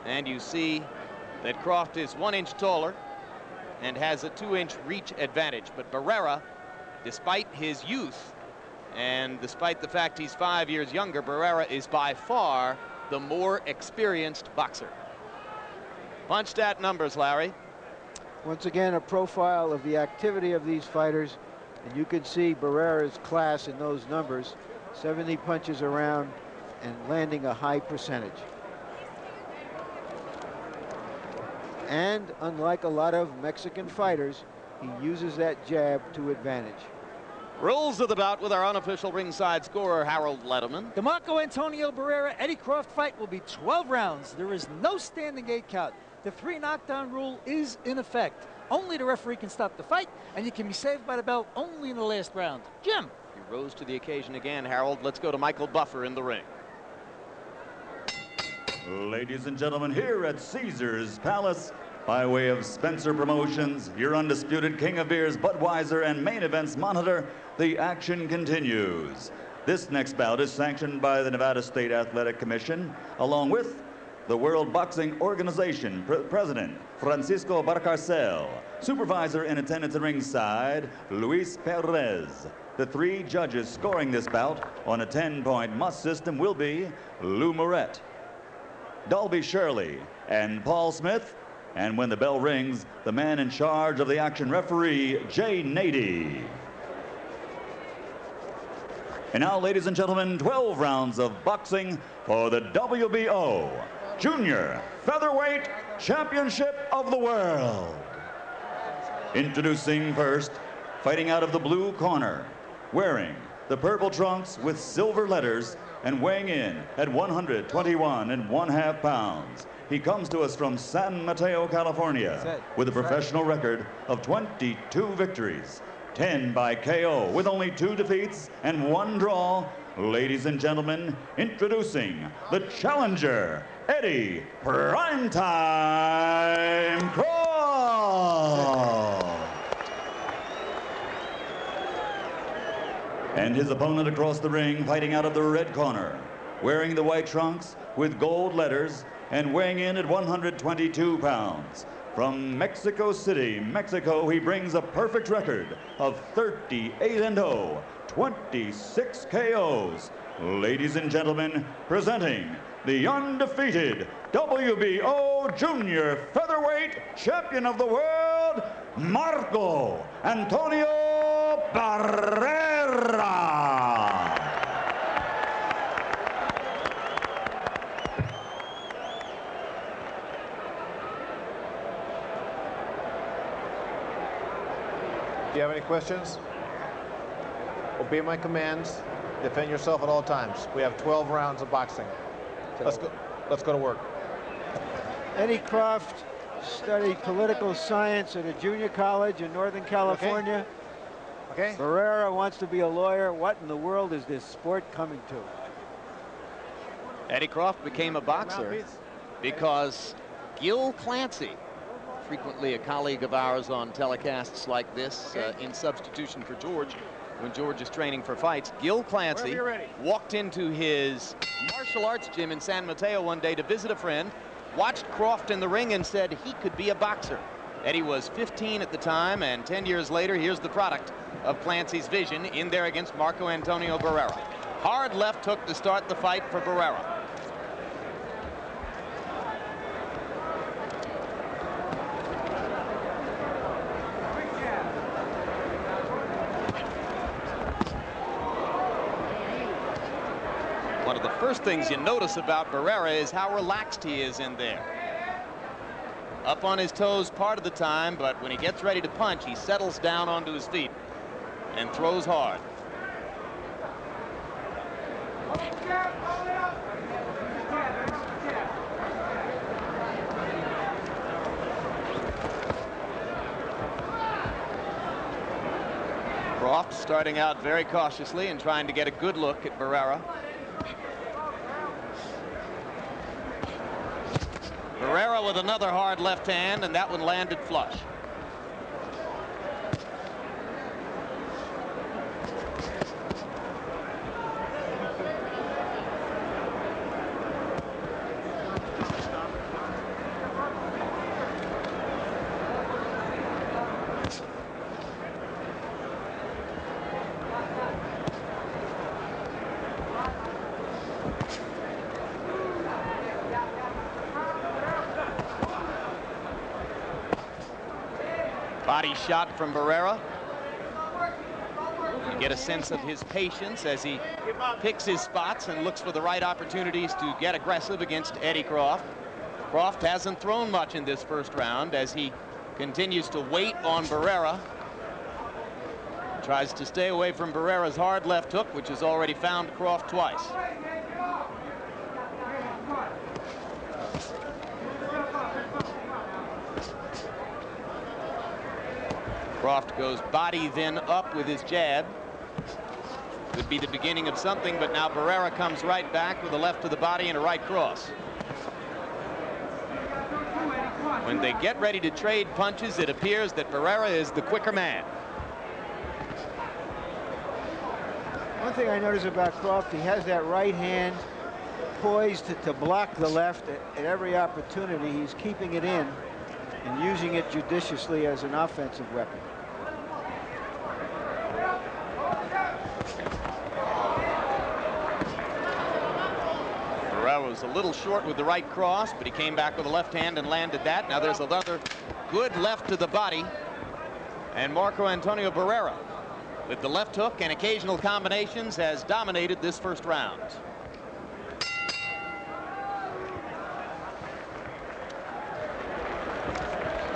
And you see that Croft is 1 inch taller and has a 2-inch reach advantage. But Barrera, despite his youth and despite the fact he's 5 years younger, Barrera is by far the more experienced boxer. Punch stat numbers, Larry. Once again, a profile of the activity of these fighters, and you can see Barrera's class in those numbers. 70 punches around and landing a high percentage. And unlike a lot of Mexican fighters, he uses that jab to advantage. Rules of the bout with our unofficial ringside scorer, Harold Letterman. The Marco Antonio Barrera Eddie Croft fight will be 12 rounds. There is no standing 8 count. The 3 knockdown rule is in effect. Only the referee can stop the fight, and you can be saved by the bell only in the last round. Jim. He rose to the occasion again, Harold. Let's go to Michael Buffer in the ring. Ladies and gentlemen, here at Caesar's Palace, by way of Spencer Promotions, your undisputed king of beers, Budweiser, and main events monitor, the action continues. This next bout is sanctioned by the Nevada State Athletic Commission, along with the World Boxing Organization President Francisco Barcarcel, supervisor in attendance at ringside, Luis Perez. The 3 judges scoring this bout on a 10-point must system will be Lou Moret, Dolby Shirley, and Paul Smith. And when the bell rings, the man in charge of the action, referee Jay Nady. And now, ladies and gentlemen, 12 rounds of boxing for the WBO Junior Featherweight Championship of the World. Introducing first, fighting out of the blue corner, wearing the purple trunks with silver letters and weighing in at 121½ pounds. He comes to us from San Mateo, California, with a professional record of 22 victories, 10 by KO, with only 2 defeats and 1 draw. Ladies and gentlemen, introducing the challenger, Eddie Primetime Croft. And his opponent across the ring, fighting out of the red corner, wearing the white trunks with gold letters and weighing in at 122 pounds. From Mexico City, Mexico, he brings a perfect record of 38-0, 26 KOs. Ladies and gentlemen, presenting the undefeated WBO Junior Featherweight Champion of the World, Marco Antonio Barrera. Do you have any questions? Obey my commands. Defend yourself at all times. We have 12 rounds of boxing. Let's go to work. Eddie Croft studied political science at a junior college in Northern California. Okay. Barrera wants to be a lawyer. What in the world is this sport coming to? Eddie Croft became a boxer because Gil Clancy, frequently a colleague of ours on telecasts like this, in substitution for George, when George is training for fights, Gil Clancy walked into his martial arts gym in San Mateo one day to visit a friend, watched Croft in the ring and said he could be a boxer. Eddie was 15 at the time, and 10 years later, here's the product of Clancy's vision in there against Marco Antonio Barrera. Hard left hook to start the fight for Barrera. One of the first things you notice about Barrera is how relaxed he is in there. Up on his toes part of the time, but when he gets ready to punch, he settles down onto his feet and throws hard. Croft starting out very cautiously and trying to get a good look at Barrera. Barrera with another hard left hand, and that one landed flush. Body shot from Barrera. You get a sense of his patience as he picks his spots and looks for the right opportunities to get aggressive against Eddie Croft. Croft hasn't thrown much in this first round as he continues to wait on Barrera. Tries to stay away from Barrera's hard left hook, which has already found Croft twice. Croft goes body, then up with his jab. Could be the beginning of something, but now Barrera comes right back with a left to the body and a right cross. When they get ready to trade punches, it appears that Barrera is the quicker man. One thing I notice about Croft, he has that right hand poised to block the left at every opportunity. He's keeping it in and using it judiciously as an offensive weapon. Barrera was a little short with the right cross, but he came back with the left hand and landed that. Now there's another good left to the body. And Marco Antonio Barrera, with the left hook and occasional combinations, has dominated this first round.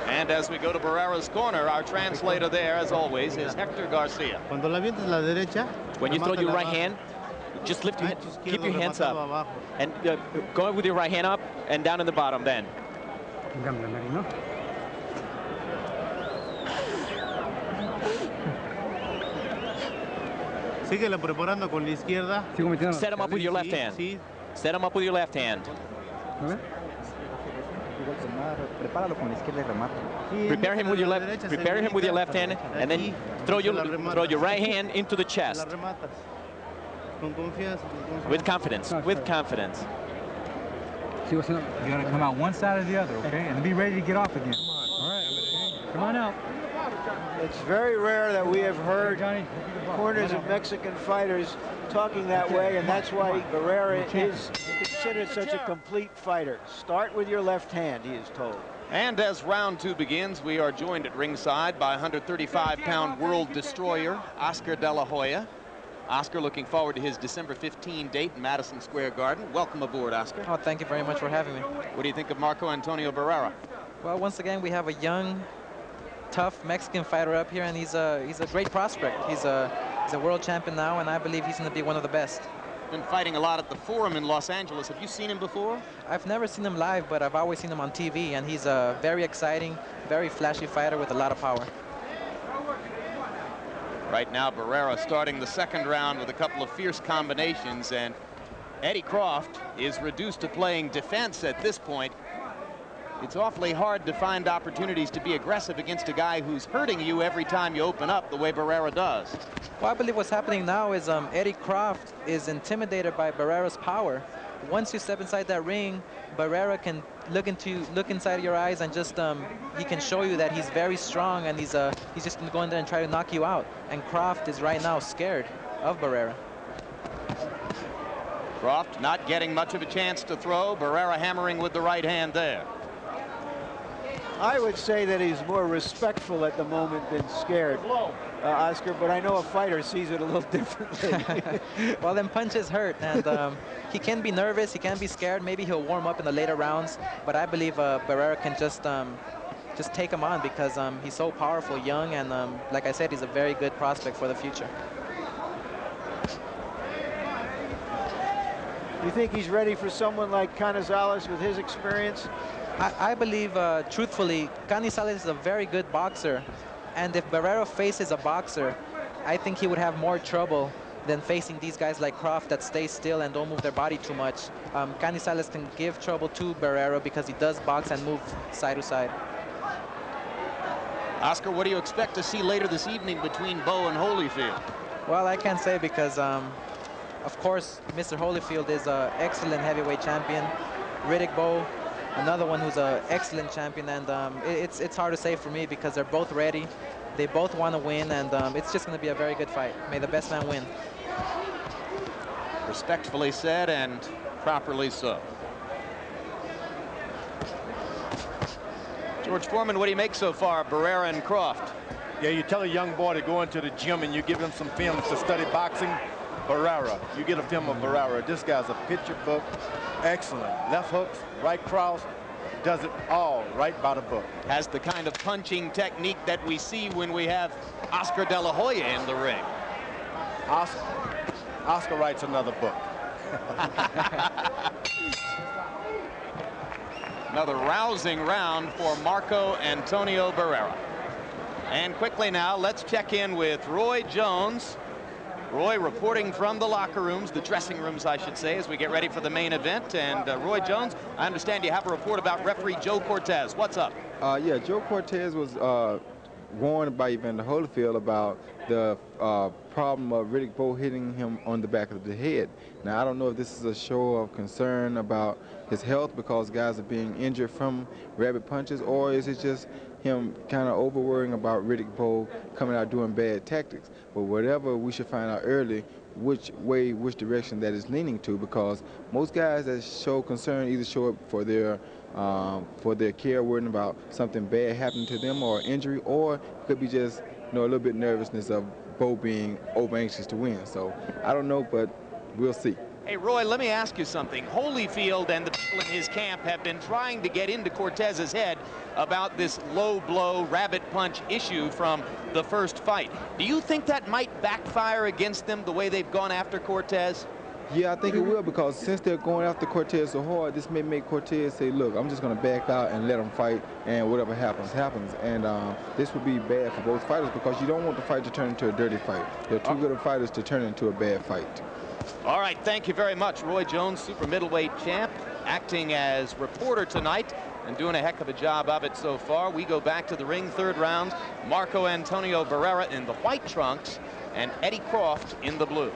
And as we go to Barrera's corner, our translator there, as always, is Hector Garcia. When you throw your right hand, just lift your, keep your hands up, and go with your right hand up and down in the bottom then. Set him up with your left hand. Set him up with your left hand. Prepare him with your left. Prepare him with your left hand, and then throw your right hand into the chest. With confidence. With confidence. See what's up? You gotta come out one side or the other, okay? And be ready to get off again. All right. Come on out. It's very rare that we have heard corners of Mexican fighters talking that way, and that's why Barrera is considered such a complete fighter. Start with your left hand, he is told. And as round two begins, we are joined at ringside by 135-pound world destroyer Oscar De La Hoya. Oscar looking forward to his December 15 date in Madison Square Garden. Welcome aboard, Oscar. Oh, thank you very much for having me. What do you think of Marco Antonio Barrera? Well, once again, we have a young, tough Mexican fighter up here, and he's a great prospect. He's a world champion now, and I believe he's going to be one of the best. Been fighting a lot at the Forum in Los Angeles. Have you seen him before? I've never seen him live, but I've always seen him on TV, and he's a very exciting, very flashy fighter with a lot of power. Right now, Barrera starting the second round with a couple of fierce combinations, and Eddie Croft is reduced to playing defense at this point. It's awfully hard to find opportunities to be aggressive against a guy who's hurting you every time you open up the way Barrera does. Well, I believe what's happening now is Eddie Croft is intimidated by Barrera's power. Once you step inside that ring, Barrera can look inside your eyes and just he can show you that he's very strong, and he's just going to go in there and try to knock you out. And Croft is right now scared of Barrera. Croft not getting much of a chance to throw. Barrera hammering with the right hand there. I would say that he's more respectful at the moment than scared, Oscar, but I know a fighter sees it a little differently. Well, them punches hurt, and he can be nervous, he can be scared. Maybe he'll warm up in the later rounds, but I believe Barrera can just take him on because he's so powerful, young, and like I said, he's a very good prospect for the future. You think he's ready for someone like Canizales with his experience? I believe, truthfully, Canizales is a very good boxer, and if Barrera faces a boxer, I think he would have more trouble than facing these guys like Croft that stay still and don't move their body too much. Canizales can give trouble to Barrera because he does box and move side to side. Oscar, what do you expect to see later this evening between Bo and Holyfield? Well, I can't say because, of course, Mr. Holyfield is an excellent heavyweight champion. Riddick Bowe, another one who's an excellent champion, and it's hard to say for me because they're both ready. They both want to win, and it's just going to be a very good fight. May the best man win. Respectfully said, and properly so. George Foreman, what do you make so far of Barrera and Croft? Yeah, you tell a young boy to go into the gym and you give him some films to study boxing. Barrera, you get a film of Barrera. This guy's a picture book, excellent. Left hooks, right cross, does it all right by the book. Has the kind of punching technique that we see when we have Oscar De La Hoya in the ring. Oscar writes another book. Another rousing round for Marco Antonio Barrera. And quickly now, let's check in with Roy Jones. Roy reporting from the locker rooms, the dressing rooms, I should say, as we get ready for the main event. And Roy Jones, I understand you have a report about referee Joe Cortez. What's up? Yeah, Joe Cortez was warned by Evander Holyfield about the problem of Riddick Bowe hitting him on the back of the head. Now, I don't know if this is a show of concern about his health because guys are being injured from rabbit punches, or is it just him kind of over-worrying about Riddick Bowe coming out doing bad tactics. But whatever, we should find out early which direction that is leaning to, because most guys that show concern either show it for their care, worrying about something bad happening to them or injury, or it could be just, you know, a little bit nervousness of Bowe being over anxious to win. So I don't know, but we'll see. Hey, Roy, let me ask you something. Holyfield and the people in his camp have been trying to get into Cortez's head about this low blow rabbit punch issue from the first fight. Do you think that might backfire against them the way they've gone after Cortez? Yeah, I think it will, because since they're going after Cortez so hard, this may make Cortez say, look, I'm just going to back out and let them fight, and whatever happens, happens. And this would be bad for both fighters, because you don't want the fight to turn into a dirty fight. They're too good of fighters to turn into a bad fight. All right, thank you very much. Roy Jones, super middleweight champ, acting as reporter tonight and doing a heck of a job of it so far. We go back to the ring, third round. Marco Antonio Barrera in the white trunks and Eddie Croft in the blue.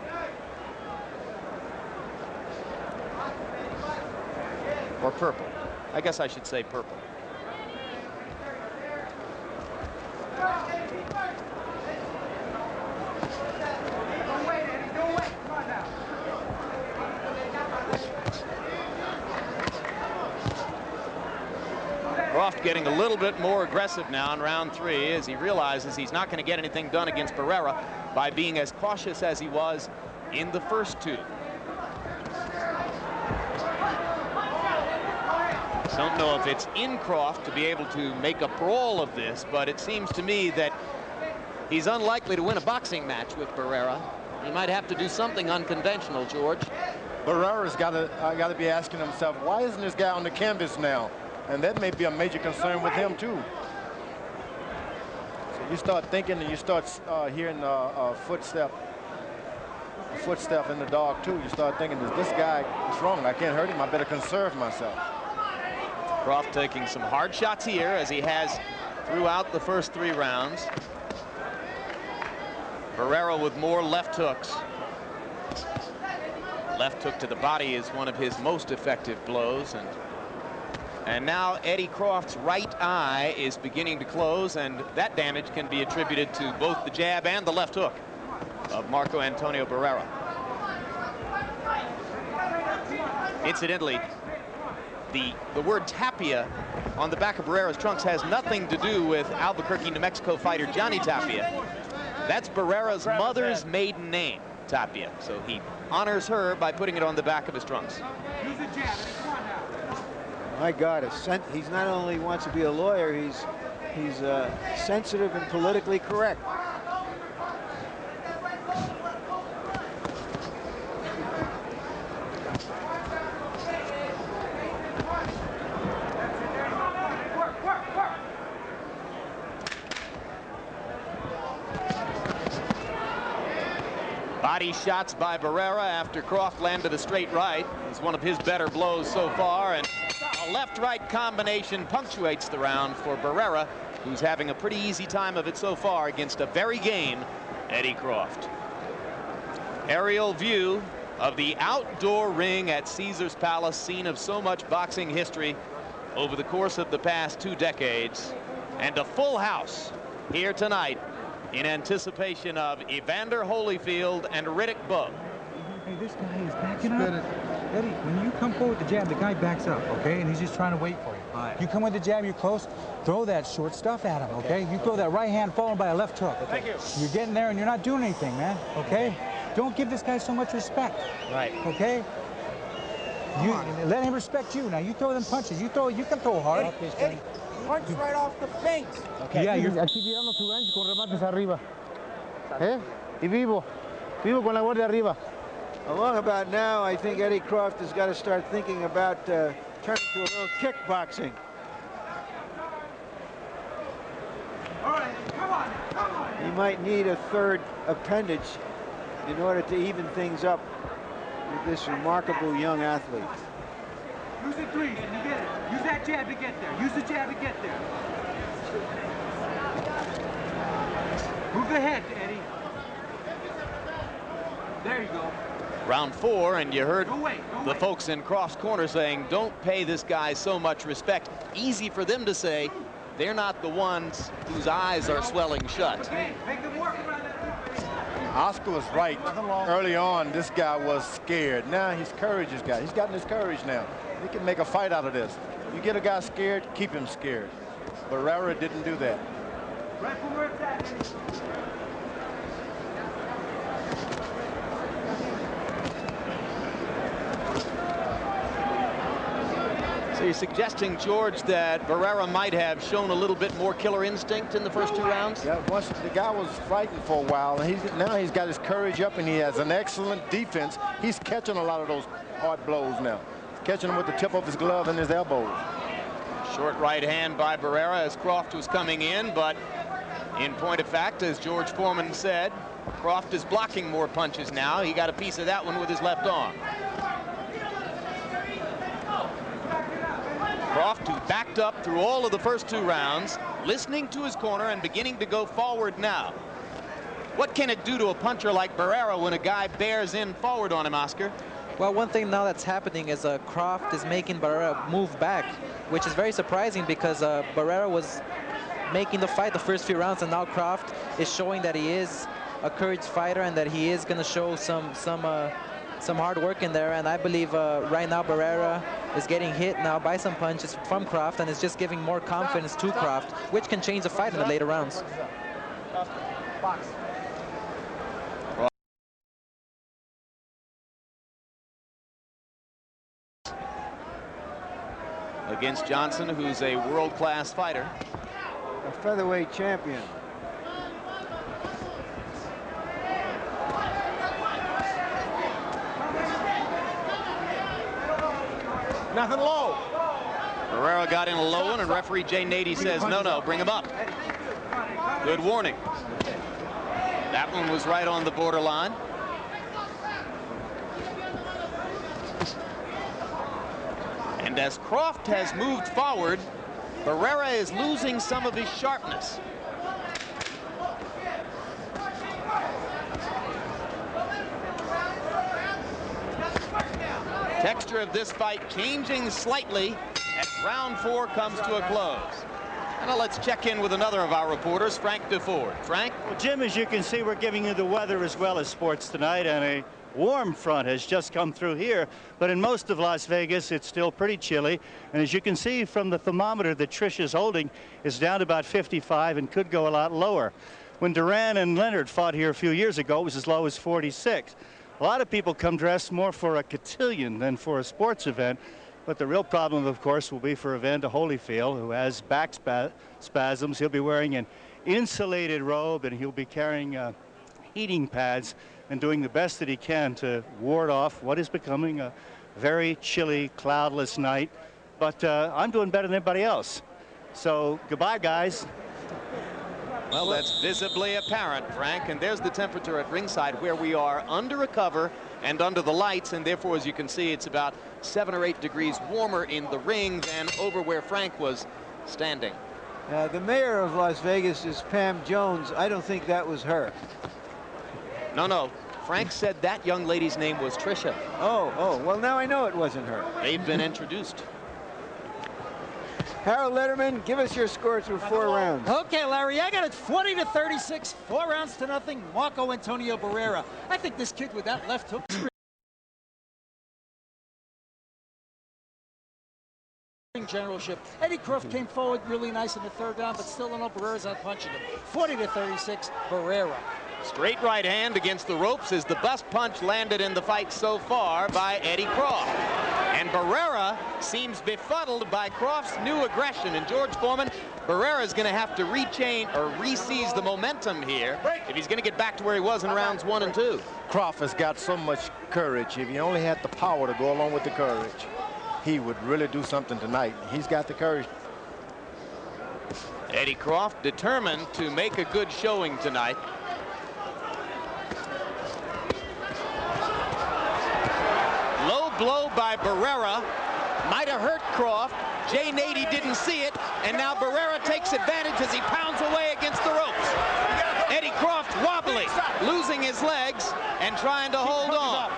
Or purple. I guess I should say purple. Croft getting a little bit more aggressive now in round 3 as he realizes he's not going to get anything done against Barrera by being as cautious as he was in the first 2. Don't know if it's in Croft to be able to make a brawl of this, but it seems to me that he's unlikely to win a boxing match with Barrera. He might have to do something unconventional, George. Barrera's got to be asking himself, why isn't this guy on the canvas now? And that may be a major concern with him too. So you start thinking, and you start hearing a footstep in the dark too. You start thinking, is this guy wrong? I can't hurt him. I better conserve myself. Croft taking some hard shots here, as he has throughout the first 3 rounds. Barrera with more left hooks. Left hook to the body is one of his most effective blows. And now Eddie Croft's right eye is beginning to close, and that damage can be attributed to both the jab and the left hook of Marco Antonio Barrera. Incidentally, the word Tapia on the back of Barrera's trunks has nothing to do with Albuquerque, New Mexico fighter Johnny Tapia. That's Barrera's mother's maiden name, Tapia. So he honors her by putting it on the back of his trunks. My God, he's not only wants to be a lawyer, he's sensitive and politically correct. Body shots by Barrera after Croft landed a straight right. It's one of his better blows so far, and a left-right combination punctuates the round for Barrera, who's having a pretty easy time of it so far against a very game Eddie Croft. Aerial view of the outdoor ring at Caesar's Palace, scene of so much boxing history over the course of the past 2 decades, and a full house here tonight in anticipation of Evander Holyfield and Riddick Bowe. Hey, this guy is backing up. Eddie, when you come forward with the jab, the guy backs up, okay? And he's just trying to wait for you. Right. You come with the jab, you're close, throw that short stuff at him, okay? You throw that right hand followed by a left hook. Thank you. You're getting there and you're not doing anything, man, okay? Don't give this guy so much respect. Right. Okay? You let him respect you. Now you throw them punches. You can throw hard. Eddie, punch right off the face. Okay. Yeah, you're Aquí tirando su gancho con remates arriba. Y vivo con la guardia arriba. Along about now, I think Eddie Croft has got to start thinking about turning to a little kickboxing. All right, come on. He might need a third appendage in order to even things up with this remarkable young athlete. use the threes and you get it. Use that jab to get there. Use the jab to get there. Move the head, Eddie. There you go. Round 4, and you heard the folks in Croft's corner saying, don't pay this guy so much respect. Easy for them to say. They're not the ones whose eyes are swelling shut. Oscar was right. Early on, this guy was scared. Now his courage has got. He's gotten his courage now. He can make a fight out of this. You get a guy scared, keep him scared. Barrera didn't do that. Right from where it's at, So you're suggesting, George, that Barrera might have shown a little bit more killer instinct in the first 2 rounds? Yeah, once the guy was fighting for a while, and now he's got his courage up, and he has an excellent defense. He's catching a lot of those hard blows now. He's catching them with the tip of his glove and his elbows. Short right hand by Barrera as Croft was coming in, but in point of fact, as George Foreman said, Croft is blocking more punches now. He got a piece of that one with his left arm. Croft, who backed up through all of the first 2 rounds, listening to his corner and beginning to go forward now. What can it do to a puncher like Barrera when a guy bears in forward on him, Oscar? Well, one thing now that's happening is Croft is making Barrera move back, which is very surprising because Barrera was making the fight the first few rounds, and now Croft is showing that he is a courage fighter and that he is going to show some hard work in there. And I believe right now Barrera is getting hit now by some punches from Croft, and is just giving more confidence to Croft, which can change the fight in the later rounds. Against Johnson, who's a world-class fighter. A featherweight champion. Nothing low. Barrera got in a low one, and referee Jay Nady says, no, bring him up. Good warning. That one was right on the borderline. And as Croft has moved forward, Barrera is losing some of his sharpness. Texture of this fight changing slightly as round 4 comes to a close. And now let's check in with another of our reporters, Frank DeFord. Frank? Well, Jim, as you can see, we're giving you the weather as well as sports tonight, and a warm front has just come through here, but in most of Las Vegas it's still pretty chilly, and as you can see from the thermometer that Trish is holding, is down to about 55 and could go a lot lower. When Duran and Leonard fought here a few years ago, it was as low as 46. A lot of people come dressed more for a cotillion than for a sports event, but the real problem, of course, will be for Evander Holyfield, who has back spasms. He'll be wearing an insulated robe, and he'll be carrying heating pads and doing the best that he can to ward off what is becoming a very chilly, cloudless night. But I'm doing better than anybody else. So goodbye, guys. Well, that's visibly apparent, Frank, and there's the temperature at ringside where we are under a cover and under the lights, and therefore, as you can see, it's about 7 or 8 degrees warmer in the ring than over where Frank was standing. The mayor of Las Vegas is Pam Jones. I don't think that was her. No. Frank said that young lady's name was Tricia. Oh, well, now I know it wasn't her. They've been introduced. Harold Letterman, give us your score through 4 rounds. Okay, Larry, I got it 40-36, 4 rounds to nothing. Marco Antonio Barrera. I think this kid with that left hook generalship. Eddie Croft came forward really nice in the third round, but still Barrera's out punching him. 40-36, Barrera. Straight right hand against the ropes is the best punch landed in the fight so far by Eddie Croft. And Barrera seems befuddled by Croft's new aggression. And George Foreman, Barrera is going to have to re-seize the momentum here if he's going to get back to where he was in rounds 1 and 2. Croft has got so much courage. If he only had the power to go along with the courage, he would really do something tonight. He's got the courage. Eddie Croft determined to make a good showing tonight. Low blow by Barrera. Might have hurt Croft. Jay Nady didn't see it, and now Barrera takes advantage as he pounds away against the ropes. Eddie Croft wobbly, losing his legs and trying to hold on.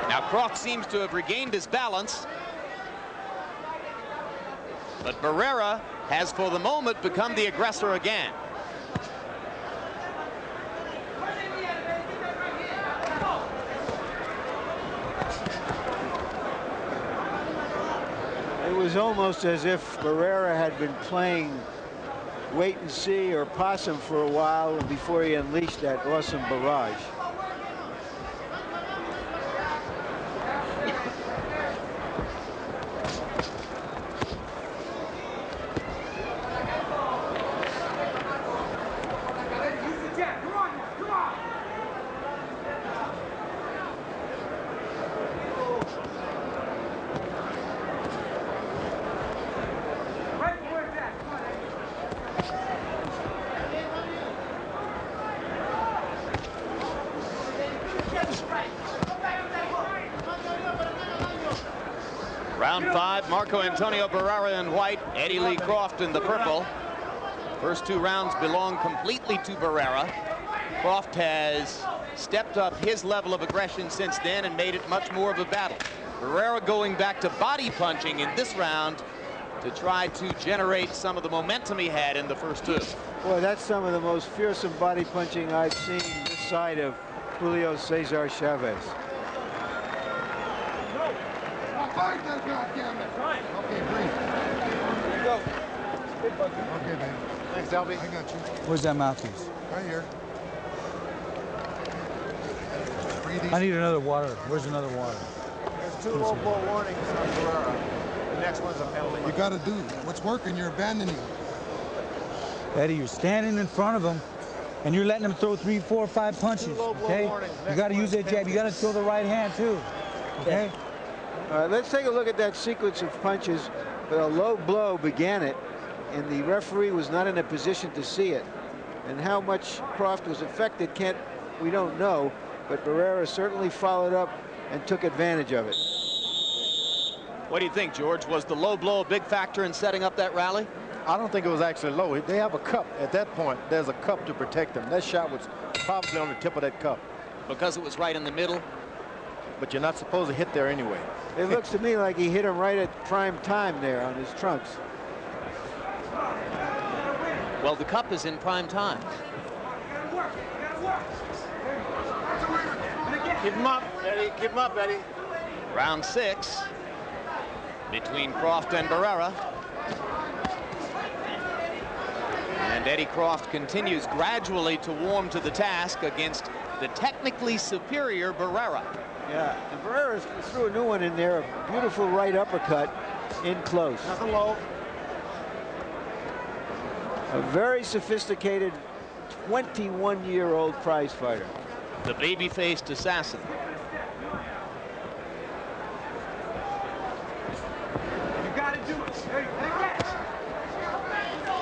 Now Croft seems to have regained his balance, but Barrera has for the moment become the aggressor again. It was almost as if Barrera had been playing wait and see or possum for a while before he unleashed that awesome barrage. Round 5, Marco Antonio Barrera in white, Eddie Lee Croft in the purple. First 2 rounds belong completely to Barrera. Croft has stepped up his level of aggression since then and made it much more of a battle. Barrera going back to body punching in this round to try to generate some of the momentum he had in the first 2. Boy, that's some of the most fearsome body punching I've seen this side of Julio Cesar Chavez. Okay, breathe. Go. Okay, baby. Thanks, Albie. I got you. Where's that mouthpiece? Right here. Breathe easy. I need another water. Where's another water? There's 2 low blow warnings on Barrera. The next one's a penalty. You got to do what's working. You're abandoning. Eddie, you're standing in front of him, and you're letting him throw 3, 4, 5 punches. Okay? You got to use that jab. You got to throw the right hand too. Okay? All right, let's take a look at that sequence of punches. A low blow began it, and the referee was not in a position to see it. And how much Croft was affected, we don't know, but Barrera certainly followed up and took advantage of it. What do you think, George? Was the low blow a big factor in setting up that rally? I don't think it was actually low. They have a cup. At that point, there's a cup to protect them. That shot was probably on the tip of that cup. Because it was right in the middle? But you're not supposed to hit there anyway. It looks to me like he hit him right at prime time there on his trunks. Well, the cup is in prime time. Keep him up, Eddie. Keep him up, Eddie. Round 6 between Croft and Barrera. And Eddie Croft continues gradually to warm to the task against the technically superior Barrera. Yeah, and Barrera threw a new one in there, a beautiful right uppercut in close. Nothing low. A very sophisticated 21-year-old prize fighter. The baby-faced assassin. You got to do it.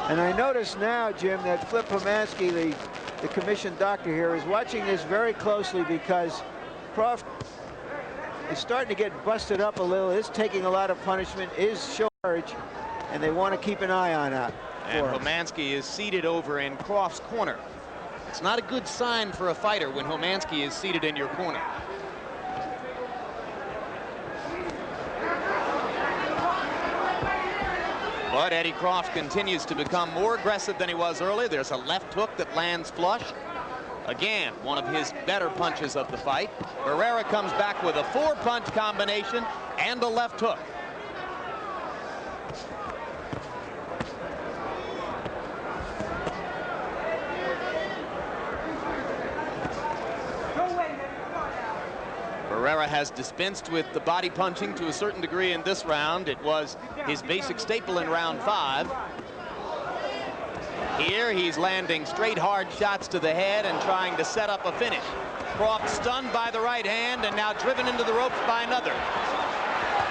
And I notice now, Jim, that Flip Pomansky, the commissioned doctor here, is watching this very closely because Croft is starting to get busted up a little, is taking a lot of punishment, is showing courage, and they want to keep an eye on that. And Pomansky is seated over in Croft's corner. It's not a good sign for a fighter when Pomansky is seated in your corner. But Eddie Croft continues to become more aggressive than he was earlier. There's a left hook that lands flush. Again, one of his better punches of the fight. Barrera comes back with a 4-punch combination and a left hook. Barrera has dispensed with the body punching to a certain degree in this round. It was his basic staple in round 5. Here he's landing straight hard shots to the head and trying to set up a finish. Croft stunned by the right hand and now driven into the ropes by another.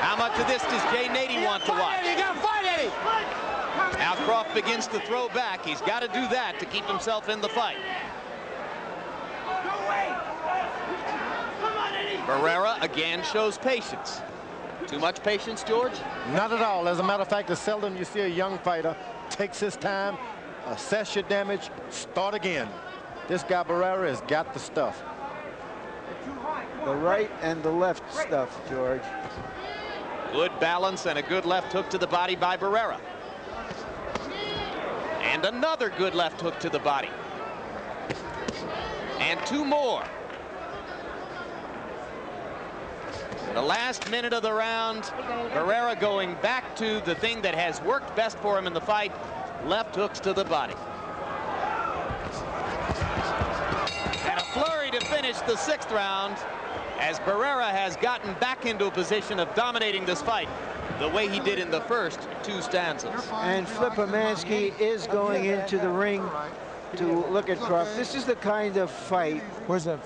How much of this does Jay Nady want to watch? You gotta fight, Eddie! Now Croft begins to throw back. He's got to do that to keep himself in the fight. Barrera again shows patience. Too much patience, George? Not at all. As a matter of fact, it's seldom you see a young fighter takes his time, assess your damage, start again. This guy Barrera has got the stuff. The right and the left stuff, George. Good balance and a good left hook to the body by Barrera. And another good left hook to the body. And 2 more. In the last minute of the round, Barrera going back to the thing that has worked best for him in the fight, left hooks to the body. And a flurry to finish the 6th round as Barrera has gotten back into a position of dominating this fight the way he did in the first 2 stanzas. And Flipomansky is going into the ring to look at Croft. This is the kind of fight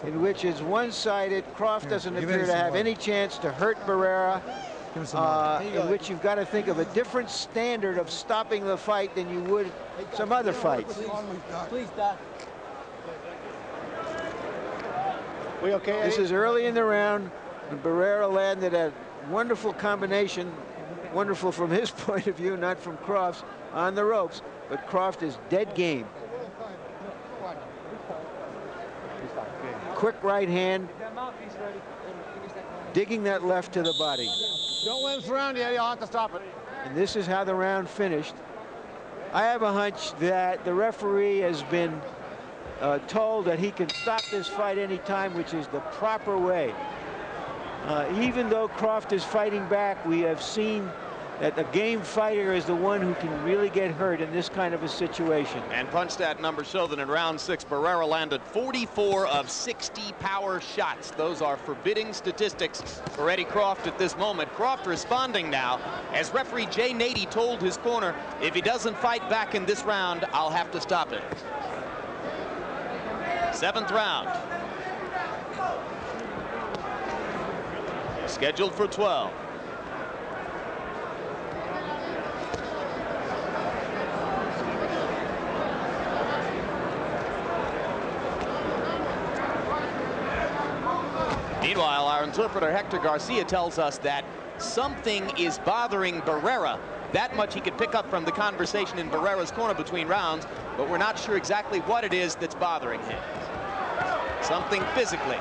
in which it's one-sided. Croft doesn't appear to have any chance to hurt Barrera, in which you've got to think of a different standard of stopping the fight than you would some other fights. Please, Doc. We okay, Eddie? This is early in the round, and Barrera landed a wonderful combination, wonderful from his point of view, not from Croft's, on the ropes, but Croft is dead game. Quick right hand, digging that left to the body. Don't win this round yet, you'll have to stop it. And this is how the round finished. I have a hunch that the referee has been told that he can stop this fight anytime, which is the proper way. Even though Croft is fighting back, we have seen that the game fighter is the one who can really get hurt in this kind of a situation. And punch stat numbers show that in round 6, Barrera landed 44 of 60 power shots. Those are forbidding statistics for Eddie Croft at this moment. Croft responding now as referee Jay Nady told his corner, if he doesn't fight back in this round, I'll have to stop it. 7th round. Scheduled for 12. Meanwhile, our interpreter Hector Garcia tells us that something is bothering Barrera. That much he could pick up from the conversation in Barrera's corner between rounds, but we're not sure exactly what it is that's bothering him. Something physically.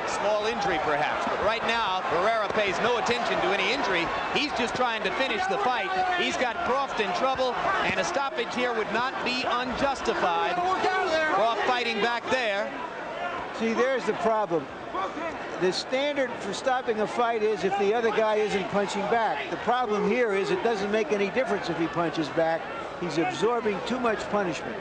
Small injury perhaps, but right now Barrera pays no attention to any injury. He's just trying to finish the fight. He's got Croft in trouble, and a stoppage here would not be unjustified. Croft fighting back there. See, there's the problem. The standard for stopping a fight is if the other guy isn't punching back. The problem here is it doesn't make any difference if he punches back. He's absorbing too much punishment.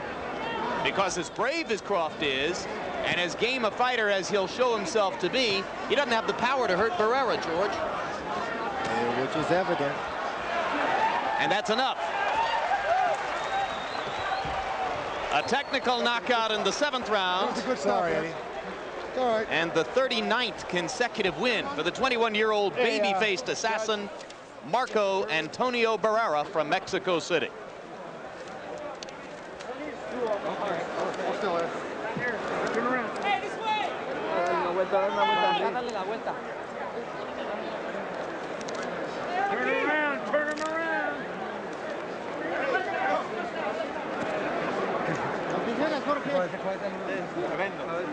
Because as brave as Croft is, and as game a fighter as he'll show himself to be, he doesn't have the power to hurt Barrera, George. Which is evident. And that's enough. A technical knockout in the 7th round. That's a good stop, Eddie. All right. And the 39th consecutive win for the 21-year-old baby-faced assassin, Marco Antonio Barrera from Mexico City. Hey, this way! Turn him around, turn him around.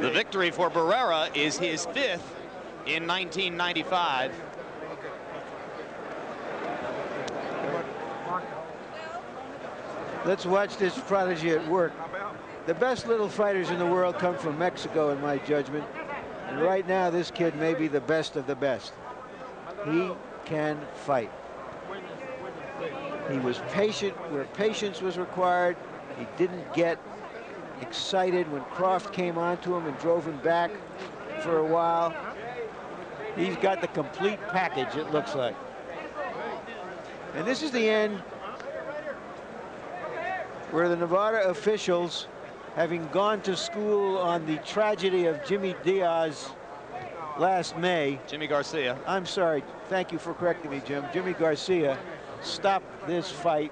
The victory for Barrera is his 5th in 1995. Let's watch this prodigy at work. The best little fighters in the world come from Mexico, in my judgment. And right now, this kid may be the best of the best. He can fight. He was patient where patience was required. He didn't get excited when Croft came onto him and drove him back for a while. He's got the complete package, it looks like. And this is the end where the Nevada officials, having gone to school on the tragedy of Jimmy Diaz last May. Jimmy Garcia. I'm sorry. Thank you for correcting me, Jim. Jimmy Garcia stopped this fight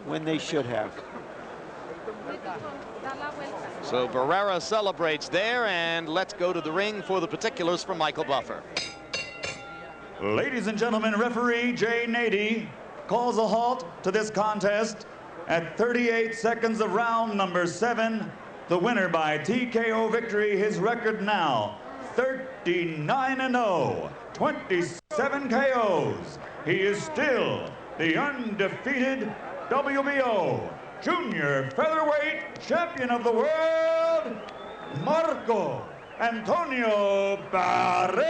when they should have. So Barrera celebrates there, and let's go to the ring for the particulars from Michael Buffer. Ladies and gentlemen, referee Jay Nady calls a halt to this contest at 38 seconds of round number 7. The winner by TKO victory, his record now 39-0, 27 KOs. He is still the undefeated WBO Junior Featherweight Champion of the World, Marco Antonio Barrera.